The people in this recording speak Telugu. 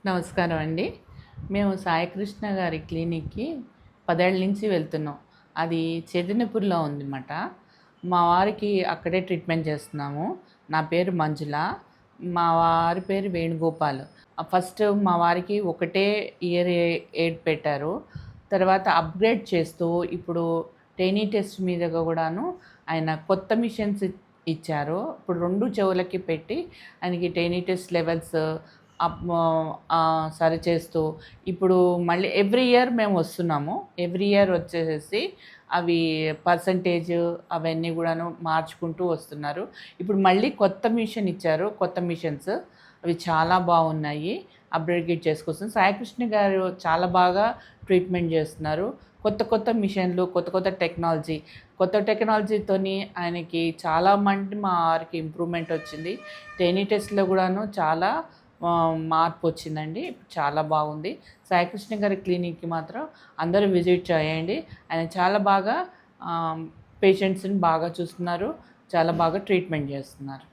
నమస్కారం అండి. మేము సాయికృష్ణ గారి క్లినిక్‌కి 10 ఏళ్ల నుంచి వెళ్తున్నాం. అది చైతన్యపూర్‌లో ఉందన్నమాట. మా వారికి అక్కడే ట్రీట్మెంట్ చేస్తున్నాము. నా పేరు మంజుల. మా వారి పేరు వేణుగోపాల్. ఫస్ట్ మా వారికి ఒకటే ఇయర్ ఎయిడ్ పెట్టారు. తర్వాత అప్‌గ్రేడ్ చేస్తూ ఇప్పుడు టెనీ టెస్ట్ మీదగా కూడాను ఆయన కొత్త మిషన్స్ ఇచ్చారు. ఇప్పుడు 2 చెవులకి పెట్టి ఆయనకి టెనీ టెస్ట్ లెవెల్స్ సరిచేస్తూ ఇప్పుడు మళ్ళీ ఎవ్రీ ఇయర్ మేము వస్తున్నాము. ఎవ్రీ ఇయర్ వచ్చేసేసి అవి పర్సంటేజ్ అవన్నీ కూడాను మార్చుకుంటూ వస్తున్నారు. ఇప్పుడు మళ్ళీ కొత్త మిషన్ ఇచ్చారు. కొత్త మిషన్స్ అవి చాలా బాగున్నాయి. అప్గ్రేడ్ చేసుకొస్తుంది. సాయికృష్ణ గారు చాలా బాగా ట్రీట్మెంట్ చేస్తున్నారు. కొత్త కొత్త మిషన్లు, కొత్త కొత్త టెక్నాలజీ, కొత్త టెక్నాలజీతోని ఆయనకి చాలా మా వారికి ఇంప్రూవ్మెంట్ వచ్చింది. టెనీ టెస్ట్‌లో కూడాను చాలా మార్పు వచ్చిందండి. చాలా బాగుంది. సాయికృష్ణ గారి క్లినిక్‌కి మాత్రం అందరూ విజిట్ చేయండి. ఆయన చాలా బాగా పేషెంట్స్‌ని బాగా చూస్తున్నారు. చాలా బాగా ట్రీట్మెంట్ చేస్తున్నారు.